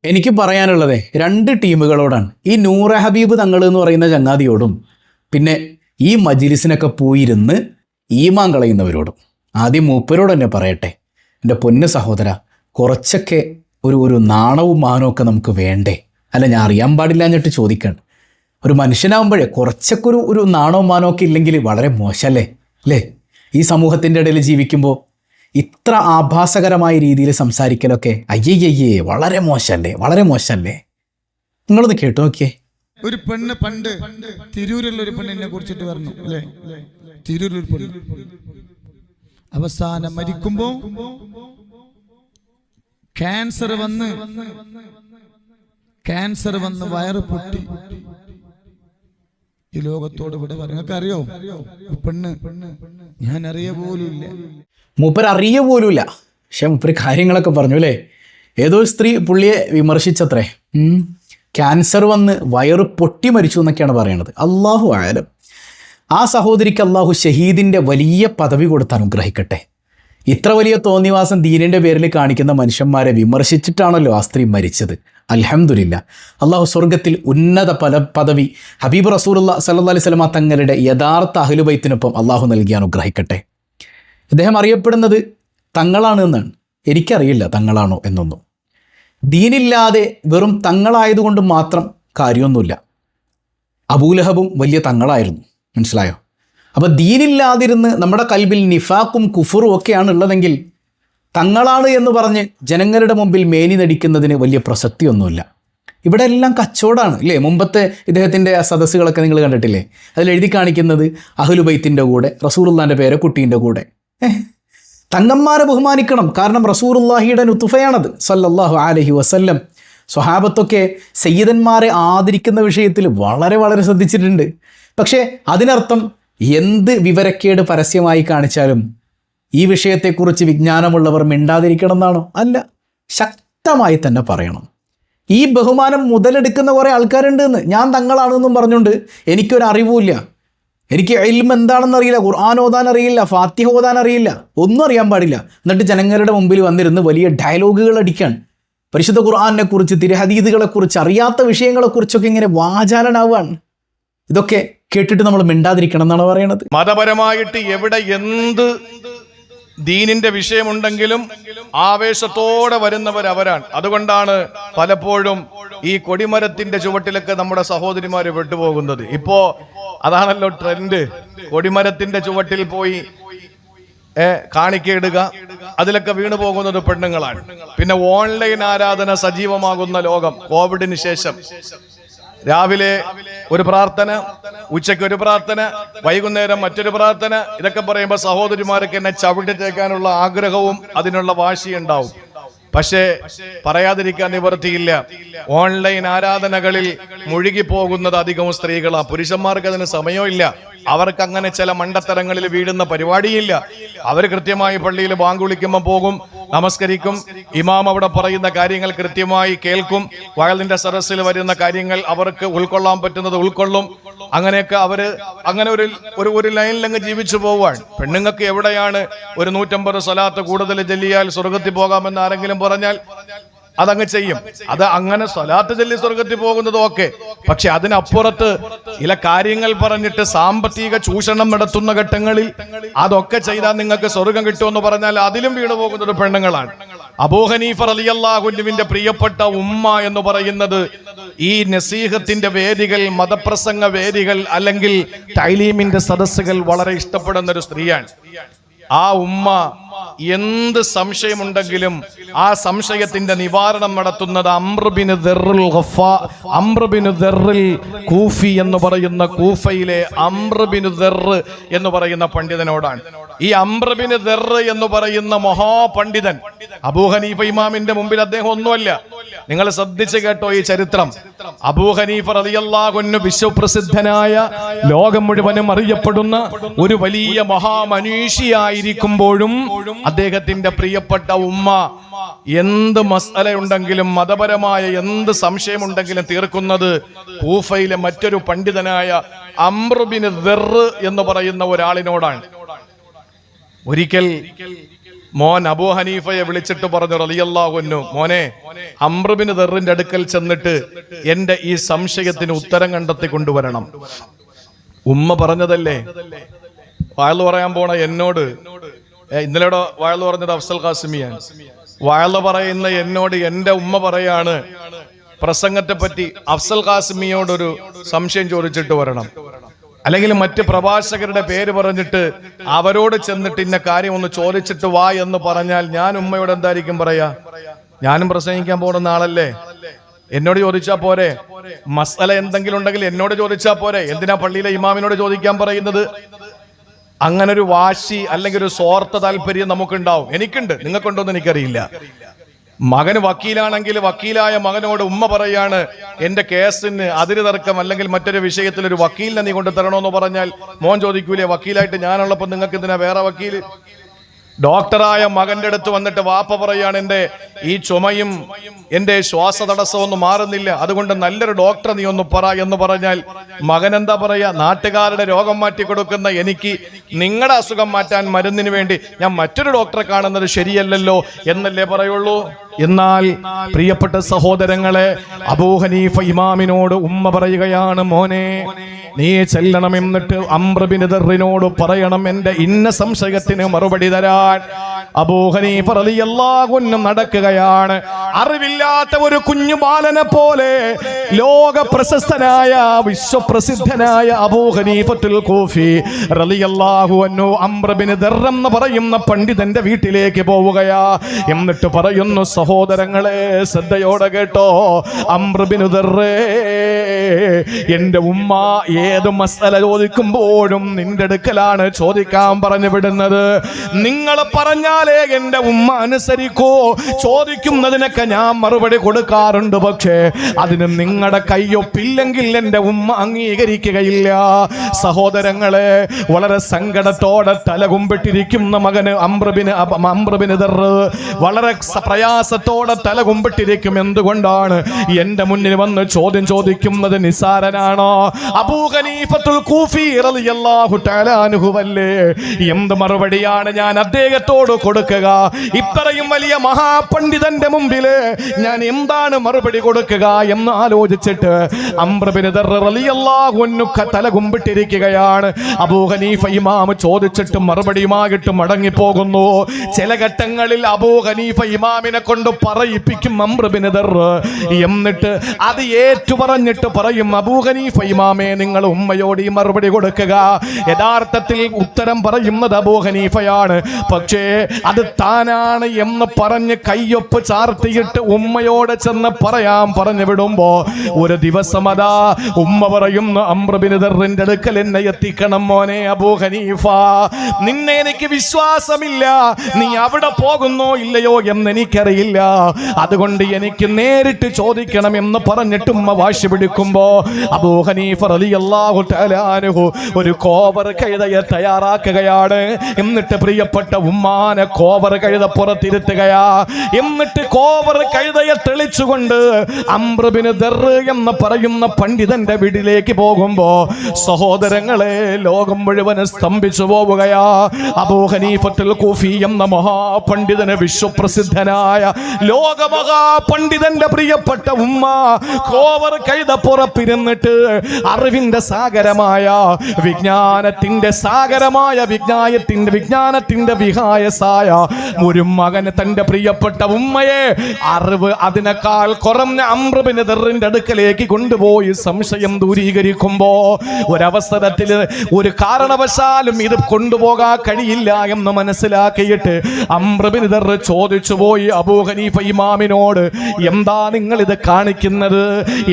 എനിക്ക് പറയാനുള്ളത് രണ്ട് ടീമുകളോടാണ്. ഈ നൂറ ഹബീബ് തങ്ങൾ എന്ന് പറയുന്ന ചങ്ങാതിയോടും പിന്നെ ഈ മജിലിസിനൊക്കെ പോയിരുന്ന് ഈമാൻ കളയുന്നവരോടും. ആദ്യം മൂപ്പരോട് തന്നെ പറയട്ടെ, എൻ്റെ പൊന്ന് സഹോദര, കുറച്ചൊക്കെ ഒരു നാണവും മാനവും ഒക്കെ നമുക്ക് വേണ്ടേ? അല്ല, ഞാൻ അറിയാൻ പാടില്ല എന്നിട്ട് ചോദിക്കണം. ഒരു മനുഷ്യനാകുമ്പോഴേ കുറച്ചൊക്കെ ഒരു നാണവും മാനവും ഒക്കെ ഇല്ലെങ്കിൽ വളരെ മോശമല്ലേ അല്ലേ? ഈ സമൂഹത്തിൻ്റെ ഇടയിൽ ജീവിക്കുമ്പോൾ ഇത്ര ആഭാസകരമായ രീതിയിൽ സംസാരിക്കലൊക്കെ അയ്യയ്യേ വളരെ മോശമല്ലേ, വളരെ മോശമല്ലേ? നിങ്ങളൊന്ന് കേട്ടു നോക്കിയേ. ഒരു പെണ്ണ് പണ്ട് തിരൂരിലുള്ള ഒരു പെണ്ണിനെ കുറിച്ചിട്ട് പറഞ്ഞു അല്ലേ? തിരൂരിലൊരു പെണ്ണ് അവസാനം മരിക്കുമ്പോ ക്യാൻസർ വന്ന് വയറ് പൊട്ടി ഈ ലോകത്തോട് ഇവിടെ നിങ്ങൾക്ക് അറിയോ? പെണ്ണ് ഞാൻ അറിയ പോലുമില്ല, മൂപ്പർ അറിയ പോലുമില്ല. പക്ഷെ മൂപ്പര് കാര്യങ്ങളൊക്കെ പറഞ്ഞു അല്ലേ? ഏതോ സ്ത്രീ പുള്ളിയെ വിമർശിച്ചത്രേ. ക്യാൻസർ വന്ന് വയറ് പൊട്ടി മരിച്ചു എന്നൊക്കെയാണ് പറയണത്. അള്ളാഹു ആയാലും ആ സഹോദരിക്ക് അള്ളാഹു ഷഹീദിൻ്റെ വലിയ പദവി കൊടുത്ത് അനുഗ്രഹിക്കട്ടെ. ഇത്ര വലിയ തോന്നിവാസം ദീനിൻ്റെ പേരിൽ കാണിക്കുന്ന മനുഷ്യന്മാരെ വിമർശിച്ചിട്ടാണല്ലോ ആ സ്ത്രീ മരിച്ചത്. അൽഹംദുലില്ലാ, അള്ളാഹു സ്വർഗത്തിൽ ഉന്നത പദവി ഹബീബ് റസൂലുള്ളാഹി സ്വല്ലല്ലാഹി അലൈഹി വസല്ലം തങ്ങളുടെ യഥാർത്ഥ അഹ്ലുബൈത്തിനൊപ്പം അള്ളാഹു നൽകി അനുഗ്രഹിക്കട്ടെ. ഇദ്ദേഹം അറിയപ്പെടുന്നത് തങ്ങളാണ് എന്നാണ്. എനിക്കറിയില്ല തങ്ങളാണോ എന്നൊന്നും. ദീനില്ലാതെ വെറും തങ്ങളായതുകൊണ്ട് മാത്രം കാര്യമൊന്നുമില്ല. അബൂലഹബും വലിയ തങ്ങളായിരുന്നു, മനസ്സിലായോ? അപ്പോൾ ദീനില്ലാതിരുന്ന് നമ്മുടെ കൽബിൽ നിഫാക്കും കുഫറും ഒക്കെയാണ് ഉള്ളതെങ്കിൽ തങ്ങളാണ് എന്ന് പറഞ്ഞ് ജനങ്ങളുടെ മുമ്പിൽ മേനി നടിക്കുന്നതിന് വലിയ പ്രസക്തിയൊന്നുമില്ല. ഇവിടെ എല്ലാം കച്ചവടമാണ് അല്ലേ? മുമ്പത്തെ ഇദ്ദേഹത്തിൻ്റെ സദസ്സുകളൊക്കെ നിങ്ങൾ കണ്ടിട്ടില്ലേ? അതിലെഴുതി കാണിക്കുന്നത് അഹ്ലുബൈത്തിൻ്റെ കൂടെ റസൂലുള്ളാഹിൻ്റെ പേരക്കുട്ടീൻ്റെ കൂടെ. തങ്ങന്മാരെ ബഹുമാനിക്കണം, കാരണം റസൂലുള്ളാഹിയുടെ നുതുഫയാണത് സല്ലല്ലാഹു അലൈഹി വസല്ലം. സ്വഹാബത്തൊക്കെ സയ്യിദന്മാരെ ആദരിക്കുന്ന വിഷയത്തിൽ വളരെ വളരെ ശ്രദ്ധിച്ചിട്ടുണ്ട്. പക്ഷേ അതിനർത്ഥം എന്ത് വിവരക്കേട് പരസ്യമായി കാണിച്ചാലും ഈ വിഷയത്തെക്കുറിച്ച് വിജ്ഞാനമുള്ളവർ മിണ്ടാതിരിക്കണം എന്നാണോ? അല്ല, ശക്തമായി തന്നെ പറയണം. ഈ ബഹുമാനം മുതലെടുക്കുന്ന കുറേ ആൾക്കാരുണ്ട് എന്ന്. ഞാൻ തങ്ങളാണെന്നും പറഞ്ഞുകൊണ്ട് എനിക്കൊരറിവുമില്ല, എനിക്ക് ഇൽമ് എന്താണെന്ന് അറിയില്ല, ഖുർആൻ ഓതാൻ അറിയില്ല, ഫാത്തിഹ ഓതാൻ അറിയില്ല, ഒന്നും അറിയാൻ പാടില്ല. എന്നിട്ട് ജനങ്ങളുടെ മുമ്പിൽ വന്നിരുന്ന് വലിയ ഡയലോഗുകൾ അടിക്കാൻ, പരിശുദ്ധ ഖുർആനെ കുറിച്ച് തിരുഹദീസുകളെക്കുറിച്ച് അറിയാത്ത വിഷയങ്ങളെക്കുറിച്ചൊക്കെ ഇങ്ങനെ വാചാലനാവാണ്. ഇതൊക്കെ കേട്ടിട്ട് നമ്മൾ മിണ്ടാതിരിക്കണം എന്നാണ് പറയണത്. മതപരമായിട്ട് എവിടെ എന്ത് ദീനിന്റെ വിഷയമുണ്ടെങ്കിലും ആവേശത്തോടെ വരുന്നവർ അവരാണ്. അതുകൊണ്ടാണ് പലപ്പോഴും ഈ കൊടിമരത്തിന്റെ ചുവട്ടിലൊക്കെ നമ്മുടെ സഹോദരിമാര് വിട്ടുപോകുന്നത്. ഇപ്പോ അതാണല്ലോ ട്രെൻഡ്. കൊടിമരത്തിന്റെ ചുവട്ടിൽ പോയി കാണിക്കയിടുക, അതിലൊക്കെ വീണു പോകുന്നത് പെണ്ണുങ്ങളാണ്. പിന്നെ ഓൺലൈൻ ആരാധന സജീവമാകുന്ന ലോകം. കോവിഡിന് ശേഷം രാവിലെ ഒരു പ്രാർത്ഥന, ഉച്ചയ്ക്ക് ഒരു പ്രാർത്ഥന, വൈകുന്നേരം മറ്റൊരു പ്രാർത്ഥന. ഇതൊക്കെ പറയുമ്പോൾ സഹോദരിമാർക്ക് എന്നെ ചവിട്ടിത്തേക്കാനുള്ള ആഗ്രഹവും അതിനുള്ള വാശിയുണ്ടാവും. പക്ഷേ പറയാതിരിക്കാൻ നിവർത്തിയില്ല. ഓൺലൈൻ ആരാധനകളിൽ മുഴുകിപ്പോകുന്നത് അധികവും സ്ത്രീകളാണ്. പുരുഷന്മാർക്ക് അതിന് സമയമില്ല. അവർക്ക് അങ്ങനെ ചില മണ്ടത്തരങ്ങളിൽ വീഴുന്ന പരിപാടിയില്ല. അവർ കൃത്യമായി പള്ളിയിൽ ബാങ്ക് വിളിക്കുമ്പോൾ പോകും, നമസ്കരിക്കും, ഇമാം അവിടെ പറയുന്ന കാര്യങ്ങൾ കൃത്യമായി കേൾക്കും, വയലിന്റെ സദസ്സിൽ വരുന്ന കാര്യങ്ങൾ അവർക്ക് ഉൾക്കൊള്ളാൻ പറ്റുന്നത് ഉൾക്കൊള്ളും. അങ്ങനെയൊക്കെ അവര് അങ്ങനെ ഒരു ലൈനിലങ്ങ് ജീവിച്ചു പോവാണ്. പെണ്ണുങ്ങൾക്ക് എവിടെയാണ് ഒരു 150 സ്വലാത്ത് കൂടുതൽ ചൊല്ലിയാൽ സ്വർഗത്തിൽ പോകാമെന്ന് ആരെങ്കിലും പറഞ്ഞാൽ അതങ്ങ് ചെയ്യും. അത് അങ്ങനെ സ്വലാത്ത് ചൊല്ലി സ്വർഗത്തിൽ പോകുന്നത് ഓക്കെ. പക്ഷെ അതിനപ്പുറത്ത് ചില കാര്യങ്ങൾ പറഞ്ഞിട്ട് സാമ്പത്തിക ചൂഷണം നടത്തുന്ന ഘട്ടങ്ങളിൽ അതൊക്കെ ചെയ്താൽ നിങ്ങൾക്ക് സ്വർഗം കിട്ടുമെന്ന് പറഞ്ഞാൽ അതിലും വീണു പോകുന്നത് പെണ്ണുങ്ങളാണ്. അബൂ ഹനീഫ റളിയല്ലാഹു അൻഹുവിന്റെ പ്രിയപ്പെട്ട ഉമ്മ എന്ന് പറയുന്നത് ഈ നസീഹത്തിന്റെ വേദികൾ, മതപ്രസംഗ വേദികൾ അല്ലെങ്കിൽ തൈലീമിന്റെ സദസ്സുകൾ വളരെ ഇഷ്ടപ്പെടുന്ന ഒരു സ്ത്രീയാണ്. ആ ഉമ്മ എന്ത് സംശയമുണ്ടെങ്കിലും ആ സംശയത്തിന്റെ നിവാരണം നടത്തുന്നത് അംർ ബിൻ ദർറിൽ കൂഫി എന്ന് പറയുന്ന കൂഫയിലെ അംർ ബിൻ ദർറ് എന്ന് പറയുന്ന പണ്ഡിതനോടാണ്. ഈ അംർ ബിൻ ദർറ് എന്ന് പറയുന്ന മഹാപണ്ഡിതൻ അബൂ ഹനീഫ ഇമാമിന്റെ മുമ്പിൽ അദ്ദേഹം ഒന്നുമല്ല. നിങ്ങൾ ശ്രദ്ധിച്ചു കേട്ടോ ഈ ചരിത്രം. അബൂ ഹനീഫ റളിയല്ലാഹു അൻഹു വിശ്വപ്രസിദ്ധനായ, ലോകം മുഴുവനും അറിയപ്പെടുന്ന ഒരു വലിയ മഹാമനീഷിയായിരിക്കുമ്പോഴും അദ്ദേഹത്തിന്റെ പ്രിയപ്പെട്ട ഉമ്മ എന്ത് മസ്അലയുണ്ടെങ്കിലും മതപരമായ എന്ത് സംശയമുണ്ടെങ്കിലും തീർക്കുന്നത് കൂഫയിലെ മറ്റൊരു പണ്ഡിതനായ അംർ ബിൻ ദർറ് എന്ന് പറയുന്ന ഒരാളിനോടാണ്. ഒരിക്കൽ മോൻ അബൂ ഹനീഫയെ വിളിച്ചിട്ട് പറഞ്ഞു റളിയല്ലാഹു അൻഹു, മോനെ അംർ ബിൻ ദർറിന്റെ അടുക്കൽ ചെന്നിട്ട് എന്റെ ഈ സംശയത്തിന് ഉത്തരം കണ്ടെത്തി കൊണ്ടുവരണം. ഉമ്മ പറഞ്ഞതല്ലേ വയല് പറയാൻ പോണ എന്നോട്. ഇന്നലെ വയല് പറഞ്ഞത് അഫ്സൽ ഖാസിമിയാണ്. വയല് പറയുന്ന എന്നോട് എന്റെ ഉമ്മ പറയാണ് പ്രസംഗത്തെ പറ്റി അഫ്സൽ ഖാസിമിയോടൊരു സംശയം ചോദിച്ചിട്ട് വരണം, അല്ലെങ്കിൽ മറ്റ് പ്രഭാഷകരുടെ പേര് പറഞ്ഞിട്ട് അവരോട് ചെന്നിട്ട് ഇന്ന കാര്യം ഒന്ന് ചോദിച്ചിട്ട് വാ എന്ന് പറഞ്ഞാൽ ഞാൻ ഉമ്മയോട് എന്തായിരിക്കും പറയാ? ഞാനും പ്രസംഗിക്കാൻ പോകുന്ന ആളല്ലേ, എന്നോട് ചോദിച്ചാ പോരെ? മസല എന്തെങ്കിലും ഉണ്ടെങ്കിൽ എന്നോട് ചോദിച്ചാ പോരെ? എന്തിനാ പള്ളിയിലെ ഇമാമിനോട് ചോദിക്കാൻ പറയുന്നത്? അങ്ങനെ ഒരു വാശി അല്ലെങ്കിൽ ഒരു സ്വാർത്ഥ താല്പര്യം നമുക്കുണ്ടാവും. എനിക്കുണ്ട്, നിങ്ങൾക്കുണ്ടോന്ന് എനിക്കറിയില്ല. മകന് വക്കീലാണെങ്കിൽ വക്കീലായ മകനോട് ഉമ്മ പറയാണ് എന്റെ കേസിന് അതിര് തർക്കം അല്ലെങ്കിൽ മറ്റൊരു വിഷയത്തിൽ ഒരു വക്കീലിനെ നീ കൊണ്ട് തരണോന്ന് പറഞ്ഞാൽ മോൻ ചോദിക്കൂലേ, വക്കീലായിട്ട് ഞാനുള്ളപ്പോ നിങ്ങൾക്ക് എന്തിനാ വേറെ വക്കീല്? ഡോക്ടറായ മകന്റെ അടുത്ത് വന്നിട്ട് വാപ്പ പറയാണ് എന്റെ ഈ ചുമയും എന്റെ ശ്വാസതടസ്സവും ഒന്നും മാറുന്നില്ല, അതുകൊണ്ട് നല്ലൊരു ഡോക്ടറെ നീ ഒന്ന് പറ എന്ന് പറഞ്ഞാൽ മകൻ എന്താ പറയാ? നാട്ടുകാരുടെ രോഗം മാറ്റി കൊടുക്കുന്ന എനിക്ക് നിങ്ങളുടെ അസുഖം മാറ്റാൻ മരുന്നിന് വേണ്ടി ഞാൻ മറ്റൊരു ഡോക്ടറെ കാണുന്നത് ശരിയല്ലല്ലോ എന്നല്ലേ പറയുള്ളൂ. എന്നാൽ പ്രിയപ്പെട്ട സഹോദരങ്ങളെ, അബൂ ഹനീഫ ഇമാമിനോട് ഉമ്മ പറയുകയാണ്, മോനെ നീ ചെല്ലണം, എന്നിട്ട് അംർ ബിൻ ദർറിനോട് പറയണം എന്റെ ഇന്ന സംശയത്തിന് മറുപടി തരാൻ. അബൂ ഹനീഫ റളിയല്ലാഹു അൻഹു നടക്കുകയാണ്. അറിവില്ലാത്ത ഒരു കുഞ്ഞു ബാലനെ പോലെ ലോക പ്രശസ്തനായ വിശ്വപ്രസിദ്ധനായ അബൂ ഹനീഫത്തുൽ കൂഫി റളിയല്ലാഹു അൻഹു അംർ ബിൻ ദർർ എന്ന് പറയുന്ന പണ്ഡിതന്റെ വീട്ടിലേക്ക് പോവുകയാ. എന്നിട്ട് പറയുന്നു, സഹോദരങ്ങളെ ശ്രദ്ധയോടെ കേട്ടോ, അംർ ബിൻ ദർറേ, എന്റെ ഉമ്മ ഏത് മസല ചോദിക്കുമ്പോഴും നിന്റെ അടുക്കലാണ് ചോദിക്കാൻ പറഞ്ഞു വിടുന്നത്. നിങ്ങൾ പറഞ്ഞാലേ എന്റെ ഉമ്മ അനുസരിക്കൂ. ചോദിക്കുന്നതിനൊക്കെ ഞാൻ മറുപടി കൊടുക്കാറുണ്ട്, പക്ഷേ അതിന് നിങ്ങളുടെ കയ്യൊപ്പില്ലെങ്കിൽ എന്റെ ഉമ്മ അംഗീകരിക്കുകയില്ല. സഹോദരങ്ങളെ, വളരെ സങ്കടത്തോടെ തലകുമ്പിട്ടിരിക്കുന്ന മകന് അംർ ബിൻ ദർർ വളരെ പ്രയാസത്തോടെ തലകുമ്പിട്ടിരിക്കും. എന്തുകൊണ്ടാണ്? എന്റെ മുന്നിൽ വന്ന് ചോദ്യം ചോദിക്കുന്നത് നിസാരനാണോ? അബൂ ഹനീഫത്തുൽ കൂഫി റളിയല്ലാഹു തആല അൻഹു അല്ലേ? എന്ത് മറുപടിയാണ് ഞാൻ അദ്ദേഹത്തോട് കൊടുക്കുക? ഇത്രയും വലിയ മഹാപണ്ഡിതന്റെ മുമ്പിൽ ഞാൻ എന്താണ് മറുപടി കൊടുക്കുക എന്ന് ആലോചിച്ചിട്ട് അംർ ബിൻ ദർർ റളിയല്ലാഹു അൻഹു തലകുമ്പിട്ടിരിക്കുകയാണ്. അബൂ ഹനീഫ ഇമാം ചോദിച്ചിട്ട് മറുപടിയുമായിട്ട് മടങ്ങിപ്പോകുന്നു. ചില ഘട്ടങ്ങളിൽ അബൂ ഹനീഫ ഇമാമിനെ കൊണ്ട് പറയിപ്പിക്കും അംർ ബിൻ ദർർ. എന്നിട്ട് അത് ഏറ്റു പറഞ്ഞിട്ട് പറയും, അബൂ ഹനീഫ ഇമാമേ, നിങ്ങൾ ഉമ്മയോട് ഈ മറുപടി കൊടുക്കുക. യഥാർത്ഥത്തിൽ ഉത്തരം പറയുന്നത് അബൂ ഹനീഫയാണ്, പക്ഷേ അത് താനാണ് എന്ന് പറഞ്ഞ് കയ്യൊപ്പ് ചാർത്തിയിട്ട് ഉമ്മയോട് ചെന്ന് പറയാൻ പറഞ്ഞു വിടുമ്പോ ഒരു ദിവസം അതാ ഉമ്മ പറയുന്നു, അംർ ബിൻ ദർറിന്റെ അടുക്കൽ എന്നെ എത്തിക്കണം മോനെ അബൂ ഹനീഫ, നിന്നെ എനിക്ക് വിശ്വാസമില്ല, നീ അവിടെ പോകുന്നോ ഇല്ലയോ എന്ന് എനിക്കറിയില്ല, അതുകൊണ്ട് എനിക്ക് നേരിട്ട് ചോദിക്കണം എന്ന് പറഞ്ഞിട്ട് ഉമ്മ വാശി പിടിക്കുമ്പോ അബൂ ഹനീഫ റളിയല്ലാഹു തആല അൻഹു ഒരു കോവർ കഴുതയെ തയ്യാറാക്കുകയാണ്. എന്നിട്ട് പ്രിയപ്പെട്ട ഉമ്മാനെ കോവർ കഴുത പുറത്തിരുത്തുകയാ. എന്നിട്ട് കോവർ കഴുതയെ തെളിച്ചുകൊണ്ട് അംർ ബിൻ ദർർ എന്ന് പറയുന്ന പണ്ഡിതന്റെ വീട്ടിലേക്ക് പോകുമ്പോ സഹോദരങ്ങളെ, ലോകം മുഴുവൻ സ്തംഭിച്ചു പോവുകയാ. അബൂ ഹനീഫത്തുൽ കൂഫി എന്ന മഹാപണ്ഡിതന്, വിശ്വപ്രസിദ്ധനായ ലോകമഹാപണ്ഡിതന്റെ പ്രിയപ്പെട്ട ഉമ്മ കോവർ കഴുത പുറപ്പിരുന്നിട്ട് അറിവിന്റെ സാഗരമായ വിജ്ഞാനത്തിന്റെ സാഗരമായ വിജ്ഞാനത്തിന്റെ വിഹായസായ ഒരു മകന് തന്റെ പ്രിയപ്പെട്ട ഉമ്മയെ അറിവ് അതിനേക്കാൾ കുറഞ്ഞ അംർ ബിൻ ദർറിന്റെ അടുക്കലേക്ക് കൊണ്ടുപോയി സംശയം ദൂരീകരിക്കുമ്പോ ഒരവസരത്തിൽ ഒരു കാരണവശാലും ഇത് കൊണ്ടുപോകാൻ കഴിയില്ല എന്ന് മനസ്സിലാക്കിയിട്ട് അംർ ബിൻ ദർർ ചോദിച്ചു പോയി അബൂ ഹനീഫ ഇമാമിനോട്, എന്താ നിങ്ങൾ ഇത് കാണിക്കുന്നത്,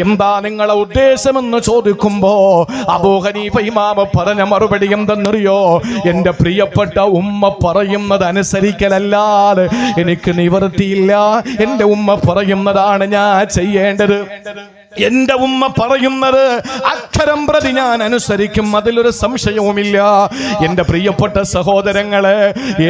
എന്താ നിങ്ങളെ ഉദ്ദേശമെന്ന് ചോദിക്കുമ്പോ അബൂ ഹനീഫ ഇമാം പറഞ്ഞ മറുപടി എന്തെന്നറിയോ? എന്റെ പ്രിയപ്പെട്ട ഉമ്മ പറയുന്നത് അനുസരിക്കലല്ലാതെ എനിക്ക് നിവൃത്തിയില്ല. എന്റെ ഉമ്മ പറയുന്നതാണ് ഞാൻ ചെയ്യേണ്ടത്. എന്റെ ഉമ്മ പറയുന്നത് അക്ഷരം പ്രതി ഞാൻ അനുസരിക്കും, അതിലൊരു സംശയവുമില്ല. എന്റെ പ്രിയപ്പെട്ട സഹോദരങ്ങളെ,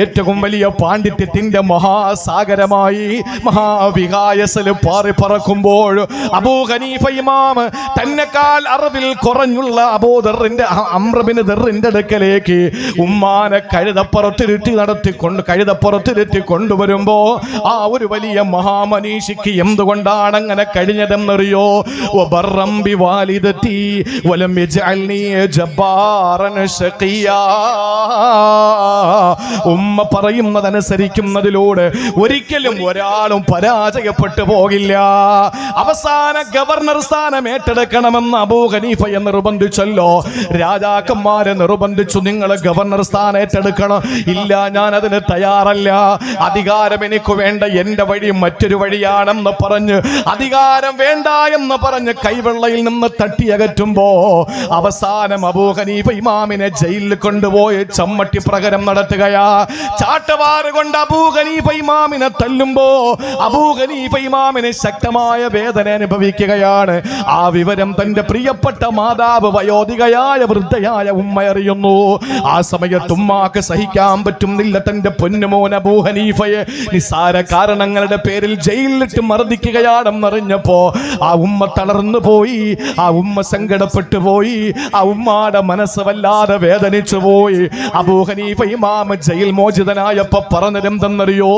ഏറ്റവും വലിയ പാണ്ഡിത്യത്തിന്റെ മഹാസാഗരമായി മഹാവിഹായസിൽ പാറി പറക്കുമ്പോൾ അബൂ ഹനീഫ ഇമാം തന്നെക്കാൾ അറിവിൽ കുറഞ്ഞുള്ള അബൂദറിന്റെ അംറബിന് ദറിന്റെ അടുക്കലേക്ക് ഉമ്മാനെ കഴുതപ്പുറത്തിരുത്തി കൊണ്ടുവരുമ്പോ ആ ഒരു വലിയ മഹാമനീഷിക്ക് എന്തുകൊണ്ടാണ് അങ്ങനെ കഴിഞ്ഞതെന്നറിയോ? വബറം ബിവാലിദതി വലം യജ്അൽനി ജബ്ബാറൻ ശഖിയാ. ഉമ്മ പറയുന്നതനുസരിക്കുന്നതിലൂടെ ഒരിക്കലും ഒരാളും പരാജയപ്പെട്ടു പോകില്ല. അവസാന ഗവർണർ സ്ഥാനം ഏറ്റെടുക്കണമെന്ന് അബൂ ഹനീഫയെ നിർബന്ധിച്ചല്ലോ. രാജാക്കന്മാരെ നിർബന്ധിച്ചു, നിങ്ങൾ ഗവർണർ സ്ഥാനം ഏറ്റെടുക്കണം. ഇല്ല, ഞാൻ അതിന് തയ്യാറല്ല. അധികാരം എനിക്ക് വേണ്ട, എന്റെ വഴി മറ്റൊരു വഴിയാണെന്ന് പറഞ്ഞ്, അധികാരം വേണ്ട എന്ന് പറഞ്ഞ് കൈവെള്ളയിൽ നിന്ന് തട്ടിയകറ്റുമ്പോ അവസാനം അബൂ ഹനീഫ ഇമാമിനെ ജയിലിൽ കൊണ്ടുപോയി ചമ്മട്ടി പ്രഹരം നടത്തുകയാ. ചാട്ടവാറ് കൊണ്ട് അബൂ ഹനീഫ ഇമാമിനെ തല്ലുമ്പോ അബൂ ഹനീഫ ഇമാമിന് ശക്തമായ വേദന അനുഭവിക്കുകയാണ്. ആ വിവരം തന്റെ പ്രിയപ്പെട്ട മാതാവ് വയോധികയായ വൃദ്ധയായ ഉമ്മ അറിയുന്നു. ആ സമയത്ത് ഉമ്മാക്ക് സഹിക്കാൻ പറ്റുന്നില്ല. തന്റെ പൊന്നുമോൻ അബൂ ഹനീഫയെ നിസ്സാര കാരണങ്ങളുടെ പേരിൽ ജയിലിലിട്ട് മർദ്ദിക്കുകയാണെന്നറിഞ്ഞപ്പോ ആ ഉമ്മ തളർന്നു പോയി, ആ ഉമ്മ സങ്കടപ്പെട്ടു പോയി, ആ ഉമ്മാടെ മനസ്സ് വല്ലാതെ വേദനിച്ചു പോയി. അബൂ ഹനീഫ ഇമാം ജയിൽ മോചിതനായപ്പോ പറഞ്ഞതെന്തെന്നറിയോ?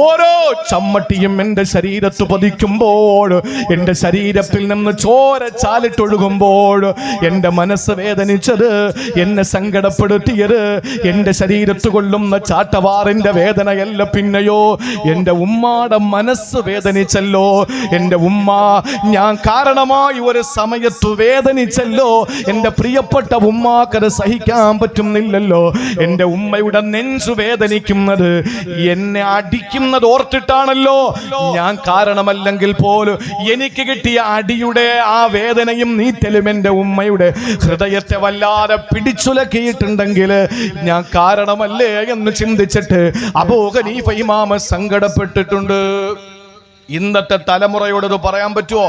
ഓരോ ചമ്മട്ടിയും എന്റെ ശരീരത്ത് പതിക്കുമ്പോൾ, എന്റെ ശരീരത്തിൽ നിന്ന് ചോര ചാലിട്ടൊഴുകുമ്പോൾ എന്റെ മനസ്സ് വേദനിച്ചത്, എന്നെ സങ്കടപ്പെടുത്തിയത് എന്റെ ശരീരത്ത് കൊള്ളുന്ന ചാട്ടവാറിന്റെ വേദനയല്ല, പിന്നെയോ എന്റെ ഉമ്മാടെ മനസ്സ് വേദനിച്ചല്ലോ. എന്റെ ഉമ്മ ഞാൻ കാരണമായി ഒരു സമയത്ത് വേദനിച്ചല്ലോ. എന്റെ പ്രിയപ്പെട്ട ഉമ്മാക്കത് സഹിക്കാൻ പറ്റുന്നില്ലല്ലോ. എന്റെ ഉമ്മയുടെ നെഞ്ചു വേദനിക്കുന്നത് എന്നെ അടിക്കുന്നത് ഓർത്തിട്ടാണല്ലോ. ഞാൻ കാരണമല്ലെങ്കിൽ പോലും എനിക്ക് കിട്ടിയ അടിയുടെ ആ വേദനയും നീറ്റലും എന്റെ ഉമ്മയുടെ ഹൃദയത്തെ വല്ലാതെ പിടിച്ചുലക്കിയിട്ടുണ്ടെങ്കിൽ ഞാൻ കാരണമല്ലേ എന്ന് ചിന്തിച്ചിട്ട് അബൂ ഹനീഫ ഇമാം സങ്കടപ്പെട്ടിട്ടുണ്ട്. ഇന്നത്തെ തലമുറയോട് ഇത് പറയാൻ പറ്റുമോ?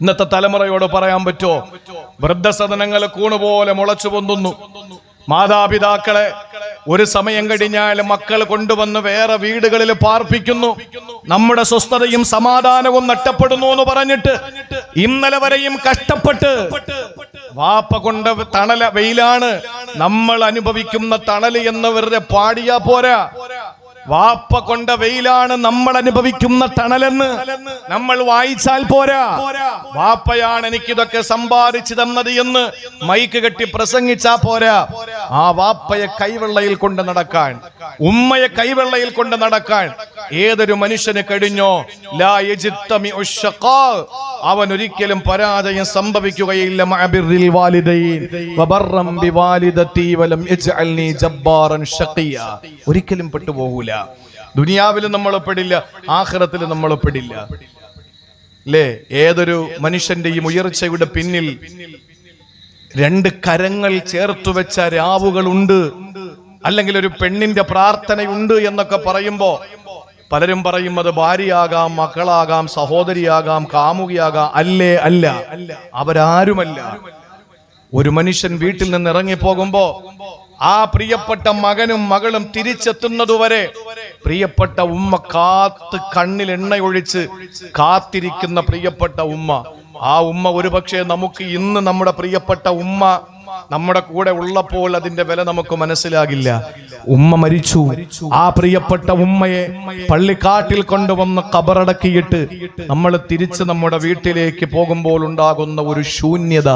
ഇന്നത്തെ തലമുറയോട് പറയാൻ പറ്റുമോ? വൃദ്ധസദനങ്ങൾ കൂണുപോലെ മുളച്ചു പൊന്തുന്നു. മാതാപിതാക്കളെ ഒരു സമയം കഴിഞ്ഞാൽ മക്കൾ കൊണ്ടുവന്ന് വേറെ വീടുകളിൽ പാർപ്പിക്കുന്നു. നമ്മുടെ സ്വസ്ഥതയും സമാധാനവും നഷ്ടപ്പെടുന്നു എന്ന് പറഞ്ഞിട്ട് ഇന്നലെ വരെയും കഷ്ടപ്പെട്ട് വാപ്പ കൊണ്ട് തണല വെയിലാണ് നമ്മൾ അനുഭവിക്കുന്ന തണല് എന്ന് വെറുതെ പാടിയാ പോരാ. വാപ്പ കൊണ്ട വെയിലാണ് നമ്മൾ അനുഭവിക്കുന്ന തണലെന്ന് നമ്മൾ വായിച്ചാൽ പോരാ. വാപ്പയാണ് എനിക്കിതൊക്കെ സമ്പാദിച്ചു തന്നത് എന്ന് മൈക്ക് കെട്ടി പ്രസംഗിച്ചാ പോരാ. ആ വാപ്പയെ കൈവെള്ളയിൽ കൊണ്ട് നടക്കാൻ, ഉമ്മയെ കൈവെള്ളയിൽ കൊണ്ട് നടക്കാൻ ഏതൊരു മനുഷ്യന് കഴിഞ്ഞോ ലാ യജ്തമിഉ ശഖാ, അവൻ ഒരിക്കലും പരാജയം സംഭവിക്കുകയില്ല. മഅബിറിൽ വാലിദൈൻ വബറം ബിവാലിദതി വലം യജ്അൽനി ജബ്ബാറൻ ശഖിയ, ഒരിക്കലും പെട്ടുപോകൂല. ദുനിയാവിലും നമ്മൾ പെടില്ല, ആഖിറത്തിലും നമ്മൾ പെടില്ല. അല്ലേ? ഏതൊരു മനുഷ്യന്റെയും ഉയർച്ചയുടെ പിന്നിൽ രണ്ട് കരങ്ങൾ ചേർത്തു വെച്ച രാവുകളുണ്ട്, അല്ലെങ്കിൽ ഒരു പെണ്ണിന്റെ പ്രാർത്ഥനയുണ്ട് എന്നൊക്കെ പറയുമ്പോ പലരും പറയും അത് ഭാര്യയാകാം, മക്കളാകാം, സഹോദരിയാകാം, കാമുകിയാകാം. അല്ലേ? അല്ല, അവരാരുമല്ല. ഒരു മനുഷ്യൻ വീട്ടിൽ നിന്ന് ഇറങ്ങിപ്പോകുമ്പോ ആ പ്രിയപ്പെട്ട മകനും മകളും തിരിച്ചെത്തുന്നതുവരെ പ്രിയപ്പെട്ട ഉമ്മ കാത്ത് കണ്ണിൽ എണ്ണയൊഴിച്ച് കാത്തിരിക്കുന്ന പ്രിയപ്പെട്ട ഉമ്മ. ആ ഉമ്മ ഒരുപക്ഷെ നമുക്ക് ഇന്ന് നമ്മുടെ പ്രിയപ്പെട്ട ഉമ്മ നമ്മുടെ കൂടെ ഉള്ളപ്പോൾ അതിന്റെ വില നമുക്ക് മനസ്സിലാകില്ല. ഉമ്മ മരിച്ചു. ആ പ്രിയപ്പെട്ട ഉമ്മയെ പള്ളിക്കാട്ടിൽ കൊണ്ടുവന്ന് ഖബറടക്കിയിട്ട് നമ്മൾ തിരിച്ച് നമ്മുടെ വീട്ടിലേക്ക് പോകുമ്പോൾ ഉണ്ടാകുന്ന ഒരു ശൂന്യത,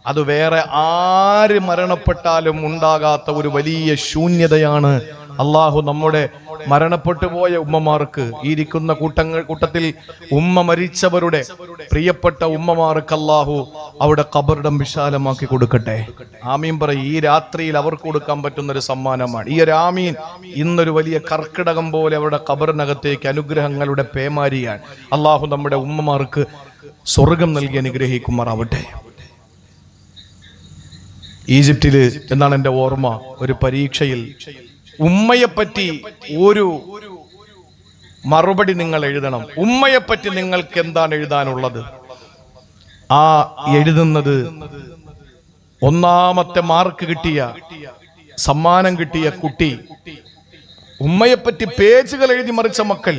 അത് വേറെ ആര് മരണപ്പെട്ടാലും ഉണ്ടാകാത്ത ഒരു വലിയ ശൂന്യതയാണ്. അള്ളാഹു നമ്മുടെ മരണപ്പെട്ടു പോയ ഉമ്മമാർക്ക്, ഈ ഇരിക്കുന്ന കൂട്ടത്തിൽ ഉമ്മ മരിച്ചവരുടെ പ്രിയപ്പെട്ട ഉമ്മമാർക്ക് അള്ളാഹു അവിടെ ഖബറിടം വിശാലമാക്കി കൊടുക്കട്ടെ. ആമീൻ പറയും. ഈ രാത്രിയിൽ അവർക്ക് കൊടുക്കാൻ പറ്റുന്ന ഒരു സമ്മാനമാണ് ഈ ഒരു ആമീൻ. ഇന്നൊരു വലിയ കർക്കിടകം പോലെ അവരുടെ ഖബറിനകത്തേക്ക് അനുഗ്രഹങ്ങളുടെ പേമാരിയാണ്. അള്ളാഹു നമ്മുടെ ഉമ്മമാർക്ക് സ്വർഗം നൽകി അനുഗ്രഹിക്കുമാറാവട്ടെ. ഈജിപ്തില് എന്നാണ് എൻ്റെ ഓർമ്മ, ഒരു പരീക്ഷയിൽ ഉമ്മയെപ്പറ്റി ഒരു മറുപടി നിങ്ങൾ എഴുതണം. ഉമ്മയെപ്പറ്റി നിങ്ങൾക്ക് എന്താണ് എഴുതാനുള്ളത്? ആ എഴുതുന്നത് ഒന്നാമത്തെ മാർക്ക് കിട്ടിയ, സമ്മാനം കിട്ടിയ കുട്ടി ഉമ്മയെപ്പറ്റി പേജുകൾ എഴുതി മറിച്ച മക്കൾ,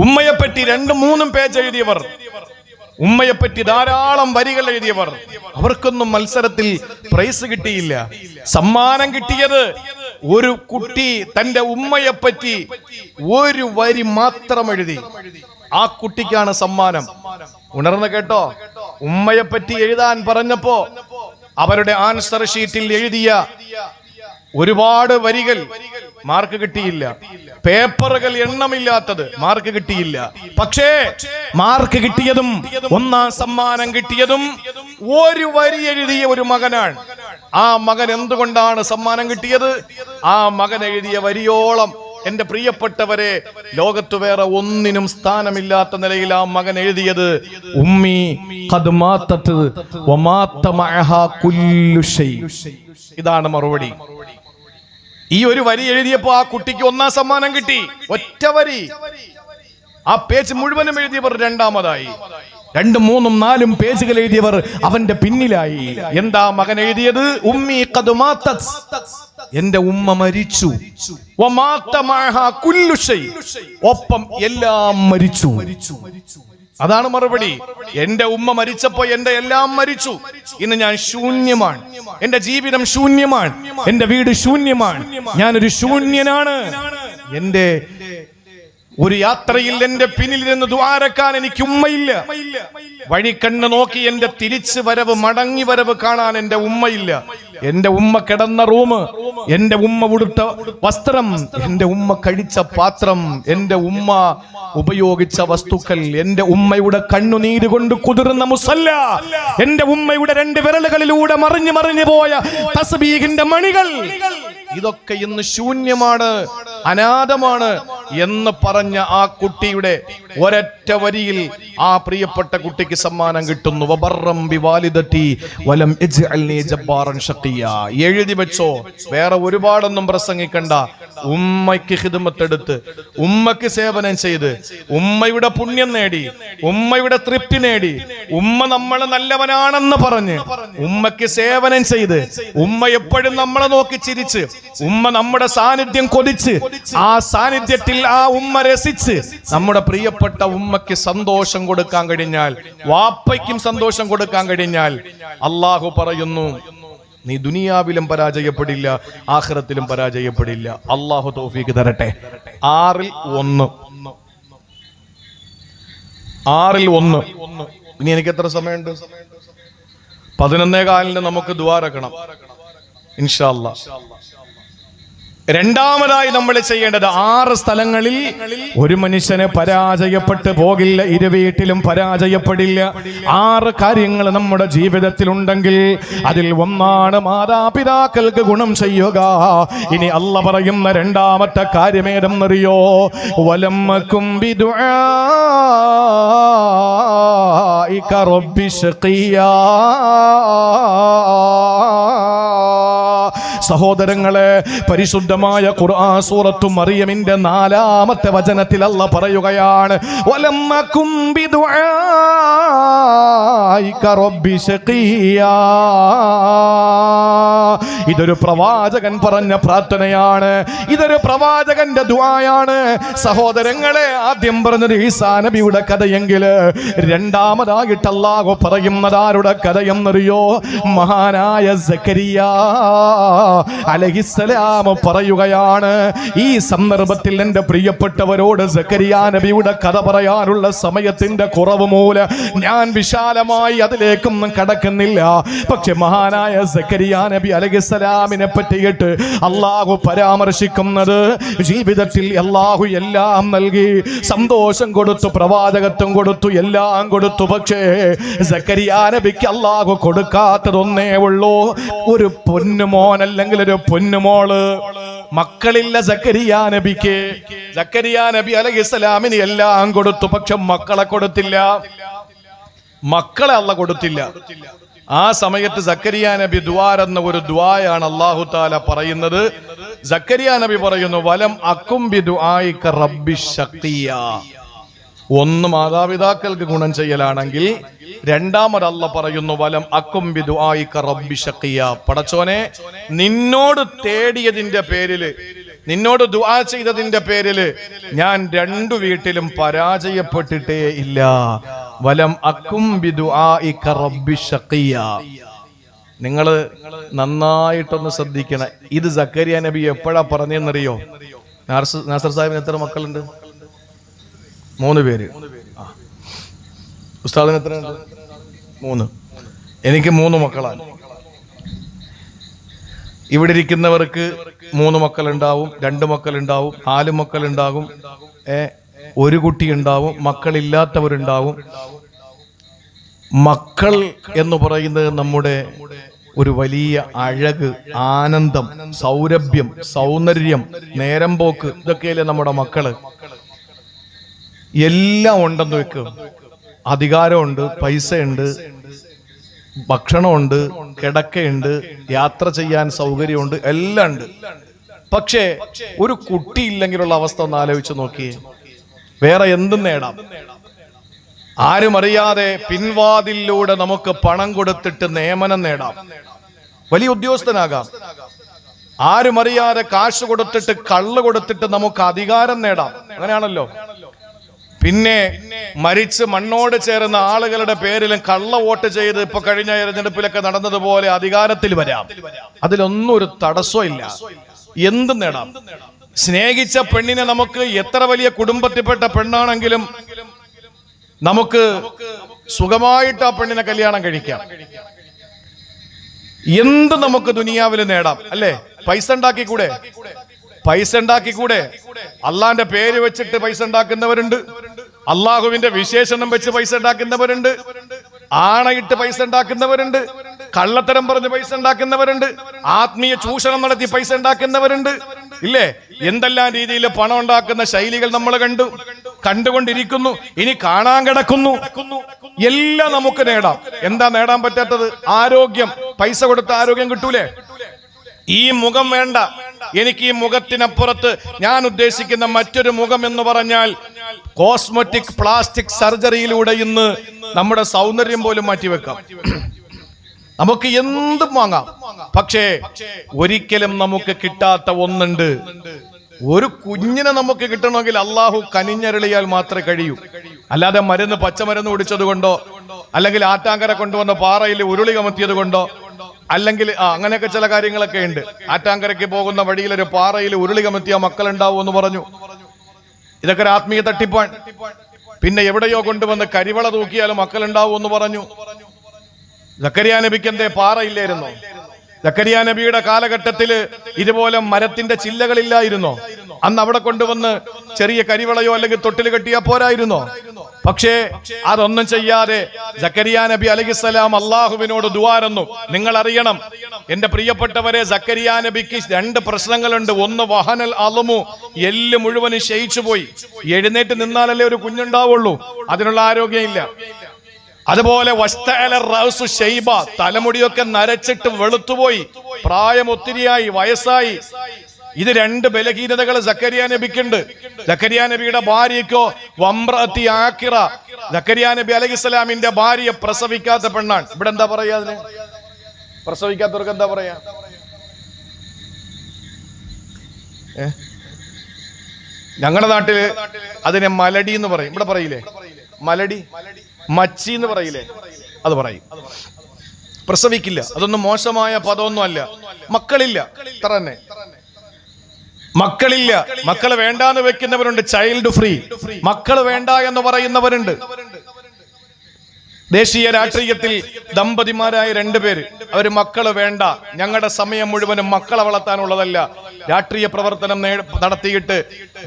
ഉമ്മയെപ്പറ്റി 2-3 പേജ് എഴുതിയവർ, ഉമ്മയെപ്പറ്റി ധാരാളം വരികൾ എഴുതിയവർ, അവർക്കൊന്നും മത്സരത്തിൽ പ്രൈസ് കിട്ടിയില്ല. സമ്മാനം കിട്ടിയത് ഒരു കുട്ടി തന്റെ ഉമ്മയെപ്പറ്റി ഒരു വരി മാത്രം എഴുതി. ആ കുട്ടിക്കാണ് സമ്മാനം. ഉണർന്ന് കേട്ടോ, ഉമ്മയെപ്പറ്റി എഴുതാൻ പറഞ്ഞപ്പോ അവരുടെ ആൻസർ ഷീറ്റിൽ എഴുതിയ ഒരുപാട് വരികൾ മാർക്ക് കിട്ടിയില്ല. പേപ്പറുകൾ എണ്ണമില്ലാത്തത് മാർക്ക് കിട്ടിയില്ല. പക്ഷേ മാർക്ക് കിട്ടിയതും 1ാം സമ്മാനം കിട്ടിയതും ഒരു വരി എഴുതിയ ഒരു മകനാണ്. ആ മകൻ എന്തുകൊണ്ടാണ് സമ്മാനം കിട്ടിയത്? ആ മകൻ എഴുതിയ വരിയോളം എന്റെ പ്രിയപ്പെട്ടവരെ, ലോകത്ത് വേറെ ഒന്നിനും സ്ഥാനമില്ലാത്ത നിലയിൽ ആ മകൻ എഴുതിയത് ഉമ്മി ഖദ് മാതത് വമാത മഅഹാ കുല്ലു ഷൈ. ഇതാണ് മറുപടി. ഈ ഒരു വരി എഴുതിയപ്പോ ആ കുട്ടിക്ക് 1ാം സമ്മാനം കിട്ടി. ഒറ്റ വരി. ആ പേജ് മുഴുവനും എഴുതിയവർ രണ്ടാമതായി. 2, 3, 4 പേജുകൾ എഴുതിയവർ അവന്റെ പിന്നിലായി. എന്താ മകൻ എഴുതിയത്? ഉമ്മി ഖദ് മാതത്, എന്റെ ഉമ്മ മരിച്ചു. വമാത മഅഹാ കുല്ലു ഷൈ, ഒപ്പം എല്ലാം മരിച്ചു. അതാണ് മറുപടി. എന്റെ ഉമ്മ മരിച്ചപ്പോ എന്റെ എല്ലാം മരിച്ചു. ഇന്ന് ഞാൻ ശൂന്യമാണ്. എന്റെ ജീവിതം ശൂന്യമാണ്. എന്റെ വീട് ശൂന്യമാണ്. ഞാനൊരു ശൂന്യനാണ്. എന്റെ ഒരു യാത്രയിൽ എന്റെ പിന്നിലിരുന്ന് ദ്വാരക്കാൻ എനിക്ക് ഉമ്മയില്ല. വഴിക്കണ്ണ് നോക്കി എന്റെ തിരിച്ചു വരവ്, മടങ്ങി വരവ് കാണാൻ എന്റെ ഉമ്മയില്ല. എന്റെ ഉമ്മ കിടന്ന റൂം, എന്റെ ഉമ്മ ഉടുത്ത വസ്ത്രം, എന്റെ ഉമ്മ കഴിച്ച പാത്രം, എന്റെ ഉമ്മ ഉപയോഗിച്ച വസ്തുക്കൾ, എന്റെ ഉമ്മയുടെ കണ്ണുനീര് കൊണ്ട് കുതിർന്ന മുസല്ല, എന്റെ ഉമ്മയുടെ 2 വിരലുകളിലൂടെ മറിഞ്ഞു മറിഞ്ഞു പോയ തസ്ബീഹിന്റെ മണികൾ, ഇതൊക്കെ ഇന്ന് ശൂന്യമാണ്, അനാഥമാണ് എന്ന് പറഞ്ഞ ആ കുട്ടിയുടെ ഒരൊറ്റ വരിയിൽ ആ പ്രിയപ്പെട്ട കുട്ടിക്ക് സമ്മാനം കിട്ടുന്നു. വബറം ബിവാലിദതി വലം യജ്അൽനി ജബ്ബാറൻ ഷഖിയ. എഴുതി വെച്ചോ, വേറെ ഒരുപാടൊന്നും പ്രസംഗിക്കണ്ട. ഉമ്മയ്ക്ക് ഖിദ്മത്ത് എടുത്ത്, ഉമ്മയ്ക്ക് സേവനം ചെയ്ത്, ഉമ്മയുടെ പുണ്യം നേടി, ഉമ്മയുടെ തൃപ്തി നേടി, ഉമ്മ നമ്മളെ നല്ലവനാണെന്ന് പറഞ്ഞ് ഉമ്മയ്ക്ക് സേവനം ചെയ്ത്, ഉമ്മ എപ്പോഴും നമ്മളെ നോക്കി ചിരിച്ച്, ഉമ്മ നമ്മുടെ സാന്നിധ്യം കൊതിച്ച്, ആ സാന്നിധ്യത്തിൽ ആ ഉമ്മ രസിച്ച്, നമ്മുടെ പ്രിയപ്പെട്ട ഉമ്മയ്ക്ക് സന്തോഷം കൊടുക്കാൻ കഴിഞ്ഞാൽ, വാപ്പയ്ക്കും സന്തോഷം കൊടുക്കാൻ കഴിഞ്ഞാൽ, അള്ളാഹു പറയുന്നു, നീ ദുനിയാവിലും പരാജയപ്പെടില്ല, ആഖിറത്തിലും പരാജയപ്പെടില്ല. അള്ളാഹു തൗഫീഖ് തരട്ടെ. 6-1. ഇനി എനിക്ക് എത്ര സമയമുണ്ട്? 11:15 നമുക്ക് ദുആ ഇറക്കണം ഇൻഷാ അല്ലാഹ്. രണ്ടാമതായി നമ്മൾ ചെയ്യേണ്ടത് 6 സ്ഥലങ്ങളിൽ ഒരു മനുഷ്യനെ പരാജയപ്പെട്ടു പോകില്ല, ഇരുവീട്ടിലും പരാജയപ്പെടില്ല. 6 കാര്യങ്ങൾ നമ്മുടെ ജീവിതത്തിൽ ഉണ്ടെങ്കിൽ അതിൽ ഒന്നാണ് മാതാപിതാക്കൾക്ക് ഗുണം ചെയ്യുക. ഇനി അല്ലാഹ് പറയുന്ന രണ്ടാമത്തെ കാര്യമേതെന്നറിയോ? വലമ്മക്കും ബിദുആഇക റബ്ബി ശഖിയാ. സഹോദരങ്ങളെ, പരിശുദ്ധമായ ഖുർആൻ സൂറത്തു മറിയമിന്റെ 4-ാമത്തെ വചനത്തിൽ അല്ലാഹ് പറയുകയാണ്, വലമ്മകും ബിദുആഇക റബ്ബി ശഖിയാ. ഇതൊരു പ്രവാചകൻ പറഞ്ഞ പ്രാർത്ഥനയാണ്. ഇതൊരു പ്രവാചകന്റെ ദുആയാണ്. സഹോദരങ്ങളെ, ആദ്യം പറഞ്ഞത് ഈസാ നബിയുടെ കഥയെങ്കിൽ രണ്ടാമതായിട്ട് അല്ലാഹു പറയുന്നത് ആരുടെ കഥയെന്നറിയോ? മഹാനായ സക്കരിയ അലൈഹിസ്സലാം പറയുകയാണ്. ഈ സന്ദർഭത്തിൽ എന്റെ പ്രിയപ്പെട്ടവരോട് സക്കരിയ നബിയുടെ കഥ പറയാനുള്ള സമയത്തിന്റെ കുറവ് മൂലം ഞാൻ വിശാലമായി അതിലേക്കൊന്നും കടക്കുന്നില്ല. പക്ഷെ മഹാനായ സക്കരിയ നബി അലൈഹിസ്സലാമിനെ പറ്റിയിട്ട് അല്ലാഹു പരാമർശിക്കുന്നത്, ജീവിതത്തിൽ അല്ലാഹു എല്ലാം നൽകി, സന്തോഷം കൊടുത്തു, പ്രവാചകത്വം കൊടുത്തു, എല്ലാം കൊടുത്തു. പക്ഷേ സക്കരിയ നബിക്ക് അല്ലാഹു കൊടുക്കാത്തതൊന്നേ ഉള്ളൂ, ഒരു പൊന്നുമോൻ അല്ലെങ്കിൽ ഒരു പൊന്നുമോള്. മക്കളില്ല സക്കരിയ നബിക്ക്. സക്കരിയ നബി അലൈഹിസ്സലാമിന് എല്ലാം കൊടുത്തു, പക്ഷെ മക്കളെ കൊടുത്തില്ല. മക്കളെ അല്ലാഹു കൊടുത്തില്ല. ആ സമയത്ത് സക്കരിയ നബി ദുആരെന്ന ഒരു ദുആയാണ് അല്ലാഹു തആല പറയുന്നത്. സക്കരിയ നബി പറയുന്നു, വലം അക്കും ബിദുആഇക റബ്ബി ശഖിയാ. ഒന്ന് മാതാപിതാക്കൾക്ക് ഗുണം ചെയ്യലാണെങ്കിൽ, രണ്ടാമത് അല്ലാഹ് പറയുന്നു, വലം അക്കും ബിദുആഇക റബ്ബി ശഖിയാ. പടച്ചോനെ, നിന്നോട് തേടിയതിന്റെ പേരിൽ നിന്നോട് ദുആ ചെയ്തതിന്റെ പേരില് ഞാൻ 2 വീട്ടിലും പരാജയപ്പെട്ടിട്ടേ ഇല്ല. വലം അക്കും ബിദുആഇക റബ്ബി ശഖിയ. നിങ്ങൾ നന്നായിട്ടൊന്ന് ശ്രദ്ധിക്കണം. ഇത് സക്കരിയ നബി എപ്പോഴാ പറഞ്ഞെന്നറിയോ? നാസർ സാഹിബിന് എത്ര മക്കളുണ്ട്? 3 പേര്. ഉസ്താദിന് എത്രയുണ്ട്? 3. എനിക്ക് 3 മക്കളാണ്. ഇവിടെ ഇരിക്കുന്നവർക്ക് 3 മക്കളുണ്ടാവും, 2 മക്കളുണ്ടാവും, 4 മക്കളുണ്ടാകും, 1 കുട്ടി ഉണ്ടാവും, മക്കളില്ലാത്തവരുണ്ടാവും. മക്കൾ എന്ന് പറയുന്നത് നമ്മുടെ ഒരു വലിയ അഴക്, ആനന്ദം, സൗരഭ്യം, സൗന്ദര്യം, നേരം പോക്ക്, ഇതൊക്കെയല്ലേ നമ്മുടെ മക്കള്. എല്ലാം ഉണ്ടെന്ന് വെക്കും. അധികാരമുണ്ട്, പൈസയുണ്ട്, ഭക്ഷണമുണ്ട്, കിടക്കയുണ്ട്, യാത്ര ചെയ്യാൻ സൗകര്യമുണ്ട്, എല്ലാം ഉണ്ട്. പക്ഷേ ഒരു കുട്ടി ഇല്ലെങ്കിലുള്ള അവസ്ഥ ഒന്ന് ആലോചിച്ച് നോക്കിയേ. വേറെ എന്തും നേടാം. ആരും അറിയാതെ പിൻവാതിലൂടെ നമുക്ക് പണം കൊടുത്തിട്ട് നിയമനം നേടാം, വലിയ ഉദ്യോഗസ്ഥനാകാം. ആരും അറിയാതെ കാശ് കൊടുത്തിട്ട്, കള്ള് കൊടുത്തിട്ട് നമുക്ക് അധികാരം നേടാം. അങ്ങനെയാണല്ലോ. പിന്നെ മരിച്ച് മണ്ണോട് ചേർന്ന ആളുകളുടെ പേരിലും കള്ള വോട്ട് ചെയ്ത് ഇപ്പൊ കഴിഞ്ഞ തെരഞ്ഞെടുപ്പിലൊക്കെ നടന്നതുപോലെ അധികാരത്തിൽ വരാം. അതിലൊന്നും ഒരു തടസ്സവും ഇല്ല. എന്തും നേടാം. സ്നേഹിച്ച പെണ്ണിനെ നമുക്ക് എത്ര വലിയ കുടുംബത്തിൽപ്പെട്ട പെണ്ണാണെങ്കിലും നമുക്ക് സുഖമായിട്ട് ആ പെണ്ണിനെ കല്യാണം കഴിക്കാം. എന്ത് നമുക്ക് ദുനിയാവിൽ നേടാം, അല്ലേ? പൈസ ഉണ്ടാക്കിക്കൂടെ? പൈസ ഉണ്ടാക്കിക്കൂടെ? അള്ളാന്റെ പേര് വെച്ചിട്ട് പൈസ ഉണ്ടാക്കുന്നവരുണ്ട്, അള്ളാഹുവിന്റെ വിശേഷണം വെച്ച് പൈസ ഉണ്ടാക്കുന്നവരുണ്ട്, ആണയിട്ട് പൈസ ഉണ്ടാക്കുന്നവരുണ്ട്, കള്ളത്തരം പറഞ്ഞ് പൈസ ഉണ്ടാക്കുന്നവരുണ്ട്, ആത്മീയ ചൂഷണം നടത്തി പൈസ ഉണ്ടാക്കുന്നവരുണ്ട്, ഇല്ലേ? എന്തെല്ലാം രീതിയിൽ പണം ഉണ്ടാക്കുന്ന ശൈലികൾ നമ്മൾ കണ്ടുകൊണ്ടിരിക്കുന്നു, ഇനി കാണാൻ കിടക്കുന്നു. എല്ലാം നമുക്ക് നേടാം. എന്താ നേടാൻ പറ്റാത്തത്? ആരോഗ്യം. പൈസ കൊടുത്ത ആരോഗ്യം കിട്ടൂലേ? ഈ മുഖം വേണ്ട, എനിക്ക് ഈ മുഖത്തിനപ്പുറത്ത് ഞാൻ ഉദ്ദേശിക്കുന്ന മറ്റൊരു മുഖം എന്ന് പറഞ്ഞാൽ കോസ്മെറ്റിക് പ്ലാസ്റ്റിക് സർജറിയിലൂടെ ഇന്ന് നമ്മുടെ സൗന്ദര്യം പോലും മാറ്റിവെക്കാം. നമുക്ക് എന്തും വാങ്ങാം. പക്ഷേ ഒരിക്കലും നമുക്ക് കിട്ടാത്ത ഒന്നുണ്ട്. ഒരു കുഞ്ഞിനെ നമുക്ക് കിട്ടണമെങ്കിൽ അള്ളാഹു കനിഞ്ഞരളിയാൽ മാത്രമേ കഴിയൂ. അല്ലാതെ പച്ചമരുന്ന് കുടിച്ചത് കൊണ്ടോ, അല്ലെങ്കിൽ ആറ്റാങ്കര കൊണ്ടുവന്ന പാറയിൽ ഉരുളി കമത്തിയത് കൊണ്ടോ, അല്ലെങ്കിൽ അങ്ങനെയൊക്കെ ചില കാര്യങ്ങളൊക്കെ ഉണ്ട്. ആറ്റാങ്കരയ്ക്ക് പോകുന്ന വഴിയിൽ ഒരു പാറയിൽ ഉരുളി കമത്തിയ മക്കളുണ്ടാവും എന്ന് പറഞ്ഞു. ഇതൊക്കെ ഒരു ആത്മീയ തട്ടിപ്പാണ്. പിന്നെ എവിടെയോ കൊണ്ടുവന്ന് കരിവള തൂക്കിയാലും മക്കളുണ്ടാവും എന്ന് പറഞ്ഞു. സക്കരിയ നബിക്ക് എന്തേ പാറയില്ലായിരുന്നോ? സക്കരിയ നബിയുടെ കാലഘട്ടത്തില് ഇതുപോലെ മരത്തിന്റെ ചില്ലകളില്ലായിരുന്നോ? അന്ന് അവിടെ കൊണ്ടുവന്ന് ചെറിയ കരിവളയോ അല്ലെങ്കിൽ തൊട്ടിൽ കെട്ടിയാ പോരായിരുന്നോ? പക്ഷേ അതൊന്നും ചെയ്യാതെ സക്കരിയ നബി അലൈഹിസ്സലാം അള്ളാഹുവിനോട് ദുആരന്നു. നിങ്ങൾ അറിയണം എന്റെ പ്രിയപ്പെട്ടവരെ, സക്കരിയ നബിക്ക് 2 പ്രശ്നങ്ങളുണ്ട്. ഒന്ന് വഹനൽ അളമു, എല്ല് മുഴുവനും ക്ഷയിച്ചു പോയി. എഴുന്നേറ്റ് നിന്നാലല്ലേ ഒരു കുഞ്ഞുണ്ടാവുള്ളൂ, അതിനുള്ള ആരോഗ്യം ഇല്ല. അതുപോലെ തലമുടിയൊക്കെ നരച്ചിട്ട് വെളുത്തുപോയി, പ്രായം ഒത്തിരിയായി, വയസ്സായി. ഇത് 2 ബലഹീനതകൾ സക്കരിയ നബിക്കുണ്ട്. സക്കരിയ നബിയുടെ ഭാര്യയ്ക്കോ വംറഅത്തി ആഖിറ, സക്കരിയ നബി അലൈഹിസ്സലാമിന്റെ ഭാര്യ പ്രസവിക്കാത്ത പെണ്ണാണ്. ഇവിടെ എന്താ പറയാ? അതിന് പ്രസവിക്കാത്തവർക്ക് എന്താ പറയാ? ഞങ്ങളുടെ നാട്ടില് അതിനെ മലടി എന്ന് പറയും. ഇവിടെ പറയില്ലേ മലടി? മച്ചി എന്ന് പറയില്ലേ? അത് പറയും. പ്രസവിക്കില്ല. അതൊന്നും മോശമായ പദമൊന്നും അല്ല. മക്കളില്ല, ഇത്ര തന്നെ. മക്കളില്ല. മക്കള് വേണ്ടാന്ന് വെക്കുന്നവരുണ്ട്, ചൈൽഡ് ഫ്രീ. മക്കള് വേണ്ട എന്ന് പറയുന്നവരുണ്ട്. ദേശീയ രാഷ്ട്രീയത്തിൽ ദമ്പതിമാരായ 2 പേര്, അവര് മക്കള് വേണ്ട, ഞങ്ങളുടെ സമയം മുഴുവനും മക്കളെ വളർത്താനുള്ളതല്ല, രാഷ്ട്രീയ പ്രവർത്തനം നടത്തിയിട്ട്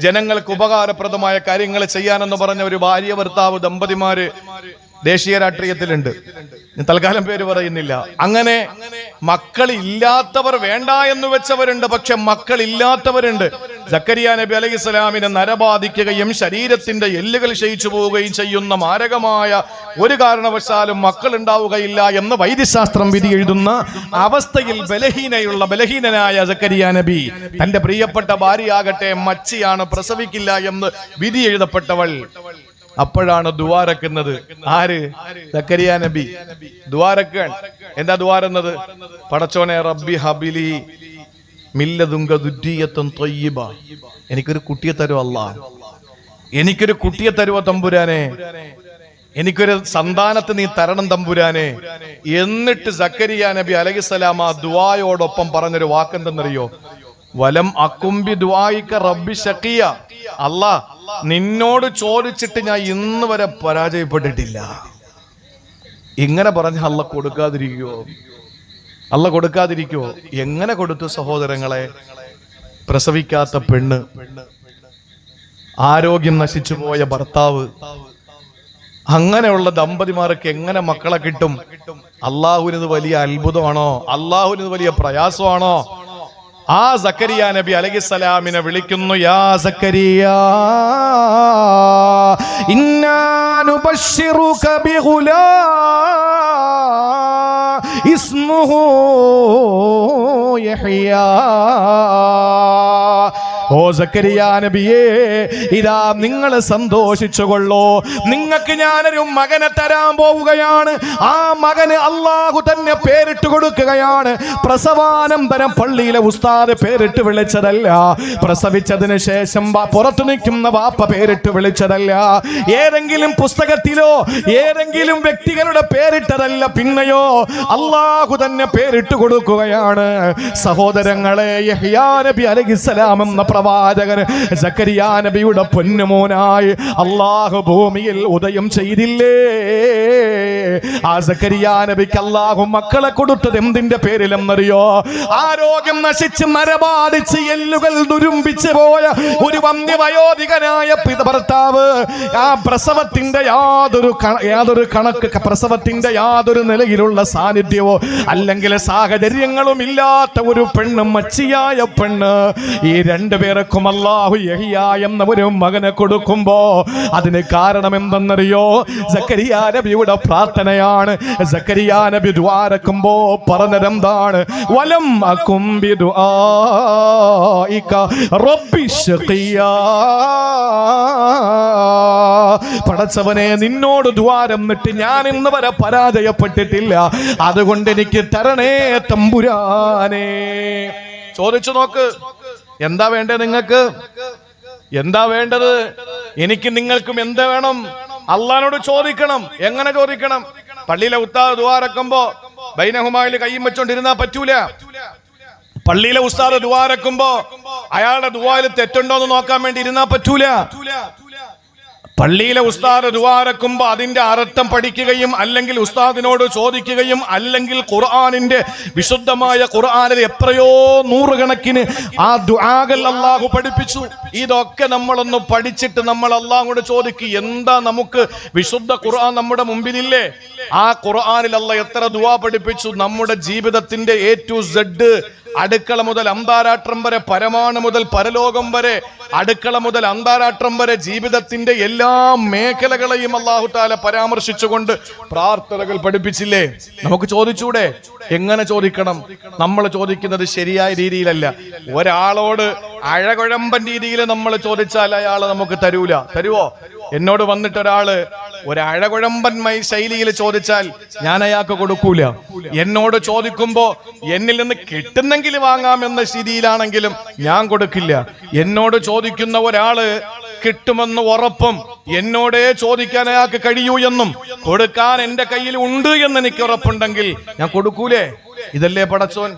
ജനങ്ങൾക്ക് ഉപകാരപ്രദമായ കാര്യങ്ങൾ ചെയ്യാനെന്ന് പറഞ്ഞ ഒരു ഭാര്യ ഭർത്താവ് ദമ്പതിമാര് ദേശീയ രാഷ്ട്രീയത്തിലുണ്ട്. തൽക്കാലം പേര് പറയുന്നില്ല. അങ്ങനെ മക്കളില്ലാത്തവർ വേണ്ട എന്ന് വെച്ചവരുണ്ട്, പക്ഷെ മക്കളില്ലാത്തവരുണ്ട്. സക്കരിയ നബി അലൈഹിസ്സലാമിനെ നരബാധിക്കുകയും ശരീരത്തിന്റെ എല്ലുകൾ ക്ഷയിച്ചു പോവുകയും ചെയ്യുന്ന മാരകമായ ഒരു കാരണവശാലും മക്കൾ ഉണ്ടാവുകയില്ല എന്ന് വൈദ്യശാസ്ത്രം വിധി എഴുതുന്ന അവസ്ഥയിൽ ബലഹീനനായ സക്കരിയ നബി തന്റെ പ്രിയപ്പെട്ട ഭാര്യയാകട്ടെ മച്ചിയാണ്, പ്രസവിക്കില്ല എന്ന് വിധി എഴുതപ്പെട്ടവൾ. അപ്പോഴാണ് ദുആരക്കുന്നത്. ആര്? സക്കരിയ നബി ദുആരക്കാൻ. എന്താ ദുആരെന്നത്? പടച്ചോനെ റബ്ബി ഹബിലി മില്ലദുങ്ക ദുര്രിയത്തുൻ ത്വയ്യിബ, എനിക്കൊരു കുട്ടിയെ തരുമോ അല്ലാഹ്, എനിക്കൊരു കുട്ടിയെ തരുമോ തമ്പുരാനെ, എനിക്കൊരു സന്താനത്തെ നീ തരണം തമ്പുരാനെ. എന്നിട്ട് സക്കരിയ നബി അലൈഹിസ്സലാം ആ ദുആയോടൊപ്പം പറഞ്ഞൊരു വാക്കെന്തെന്നറിയോ? വലം അക്കുംബി ദുആയിക റബ്ബി ശഖിയ, അല്ലാ നിന്നോട് ചോദിച്ചിട്ട് ഞാൻ ഇന്ന് വരെ പരാജയപ്പെട്ടിട്ടില്ല. ഇങ്ങനെ പറഞ്ഞ അല്ല കൊടുക്കാതിരിക്കുവോ? അല്ല കൊടുക്കാതിരിക്കുവോ? എങ്ങനെ കൊടുത്തു സഹോദരങ്ങളെ? പ്രസവിക്കാത്ത പെണ്ണ്, ആരോഗ്യം നശിച്ചു പോയ ഭർത്താവ്, അങ്ങനെയുള്ള ദമ്പതിമാർക്ക് എങ്ങനെ മക്കളെ കിട്ടും? അള്ളാഹുവിന് വലിയ അത്ഭുതമാണോ? അള്ളാഹുവിന് വലിയ പ്രയാസമാണോ? ആ സക്കരിയ നബി അലൈഹിസ്സലാമിനെ വിളിക്കുന്നു, യാ സക്കരിയ ഇന്നാ നുബശ്ശിറുക ബിഗുലാം ഇസ്മുഹു യഹ്യാ. ഓ സക്കരിയ നബിയേ, ഇതാ നിങ്ങൾ സന്തോഷിച്ചുകൊള്ളൂ, നിങ്ങൾക്ക് ഞാനൊരു മകനെ തരാൻ പോവുകയാണ്. ആ മകന് അള്ളാഹു തന്നെ പേരിട്ട് കൊടുക്കുകയാണ്. പ്രസവാനന്തരം പള്ളിയിലെ ഉസ്താദ് പേരിട്ട് വിളിച്ചതല്ല, പ്രസവിച്ചതിന് ശേഷം പുറത്തു നിൽക്കുന്ന വാപ്പ പേരിട്ട് വിളിച്ചതല്ല, ഏതെങ്കിലും പുസ്തകത്തിലോ ഏതെങ്കിലും വ്യക്തികളുടെ പേരിട്ടതല്ല, പിന്നെയോ അള്ളാഹു തന്നെ പേരിട്ട് കൊടുക്കുകയാണ്. സഹോദരങ്ങളെ, യഹ്യാ നബി അലൈഹിസ്സലാം എന്ന പ്രവാചകൻ സക്കരിയ നബിയുടെ പൊന്നുമോനായി അള്ളാഹു ഭൂമിയിൽ ഉദയം ചെയ്തില്ലേ? ആ സക്കരിയ നബിക്ക് അള്ളാഹു മക്കളെ കൊടുത്തത് എന്തിന്റെ പേരിലെന്നറിയോ? ആരോഗ്യം നശിച്ച് മരബാധിച്ച് എല്ലുകൾ ദുരുമ്പിച്ച് പോയ ഒരു വന്ധ്യവയോധികനായ ഭർത്താവ്, ആ പ്രസവത്തിന്റെ യാതൊരു കണക്ക്, പ്രസവത്തിന്റെ യാതൊരു നിലയിലുള്ള സാന്നിധ്യമോ അല്ലെങ്കിൽ സാഹചര്യങ്ങളും ഇല്ലാത്ത ഒരു പെണ്ണ്, മച്ചിയായ പെണ്ണ്, ഈ രണ്ടുപേർക്കും അല്ലാഹു യഹ്യാ എന്ന ഒരു മകനെ കൊടുക്കുമ്പോ അതിന് കാരണം എന്തെന്നറിയോ? സക്കരിയ നബിയുടെ പ്രാർത്ഥനയാണ്. സക്കരിയ നബി ദുആരക്കുമ്പോ പറഞ്ഞതെന്താണ്? വലം അകും ബിദുആഇക റബ്ബി ശഖിയാ. പടച്ചവനെ, നിന്നോട് ദ്വാരന്നിട്ട് ഞാൻ ഇന്ന് വരെ പരാജയപ്പെട്ടിട്ടില്ല, അതുകൊണ്ട് എനിക്ക് തരണേ തമ്പുരാനെ. ചോദിച്ചു നോക്ക്, എന്താ വേണ്ടത് നിങ്ങൾക്ക്? എന്താ വേണ്ടത്? എനിക്ക് നിങ്ങൾക്കും എന്താ വേണം? അള്ളാനോട് ചോദിക്കണം. എങ്ങനെ ചോദിക്കണം? പള്ളിയിലെ ഉസ്താദ് ദുആരക്കുമ്പോ ബൈനഹുമായിൽ കയ്യും വെച്ചോണ്ടിരുന്നാ പറ്റൂല. പള്ളിയിലെ ഉസ്താദ് ദുആരക്കുമ്പോ അയാളുടെ ദുആയിൽ തെറ്റുണ്ടോ എന്ന് നോക്കാൻ വേണ്ടി ഇരുന്നാ പറ്റൂല. പള്ളിയിലെ ഉസ്താദ് ദുആരക്കുമ്പോ അതിന്റെ അർത്ഥം പഠിക്കുകയും അല്ലെങ്കിൽ ഉസ്താദിനോട് ചോദിക്കുകയും അല്ലെങ്കിൽ ഖുർആനിന്റെ വിശുദ്ധമായ ഖുർആനിൽ എത്രയോ നൂറുകണക്കിന് ആ ദുആകൾ അല്ലാഹു പഠിപ്പിച്ചു. ഇതൊക്കെ നമ്മളൊന്ന് പഠിച്ചിട്ട് നമ്മൾ അല്ലാഹുവോട് ചോദിക്കുക, എന്താ നമുക്ക് വിശുദ്ധ ഖുർആൻ നമ്മുടെ മുമ്പിലില്ലേ? ആ ഖുർആനിൽ അല്ലാഹ് എത്ര ദുആ പഠിപ്പിച്ചു. നമ്മുടെ ജീവിതത്തിന്റെ A to Z, അടുക്കള മുതൽ അന്താരാഷ്ട്രം വരെ, പരമാണു മുതൽ പരലോകം വരെ, അടുക്കള മുതൽ അന്താരാഷ്ട്രം വരെ, ജീവിതത്തിന്റെ എല്ലാ മേഖലകളെയും അല്ലാഹു തആല പരാമർശിച്ചുകൊണ്ട് പ്രാർത്ഥനകൾ പഠിപ്പിച്ചില്ലേ? നമുക്ക് ചോദിച്ചൂടെ? എങ്ങനെ ചോദിക്കണം? നമ്മൾ ചോദിക്കുന്നത് ശരിയായ രീതിയിലല്ല. ഒരാളോട് അഴകുഴമ്പൻ രീതിയിൽ നമ്മൾ ചോദിച്ചാൽ അയാൾ നമുക്ക് തരൂല. തരുവോ? എന്നോട് വന്നിട്ട് ഒരാള് ഒരു അഴകുഴമ്പന്മായി ശൈലിയിൽ ചോദിച്ചാൽ ഞാൻ അയാൾക്ക് കൊടുക്കൂല. എന്നോട് ചോദിക്കുമ്പോ എന്നിൽ നിന്ന് കിട്ടുന്നെങ്കിൽ വാങ്ങാമെന്ന സ്ഥിതിയിലാണെങ്കിലും ഞാൻ കൊടുക്കില്ല. എന്നോട് ചോദിക്കുന്ന ഒരാള് കിട്ടുമെന്ന് ഉറപ്പും എന്നോടേ ചോദിക്കാൻ അയാൾക്ക് കഴിയൂ എന്നും കൊടുക്കാൻ എന്റെ കയ്യിൽ ഉണ്ട് എന്ന് എനിക്ക് ഉറപ്പുണ്ടെങ്കിൽ ഞാൻ കൊടുക്കൂലേ? ഇതല്ലേ പടച്ചോൻ?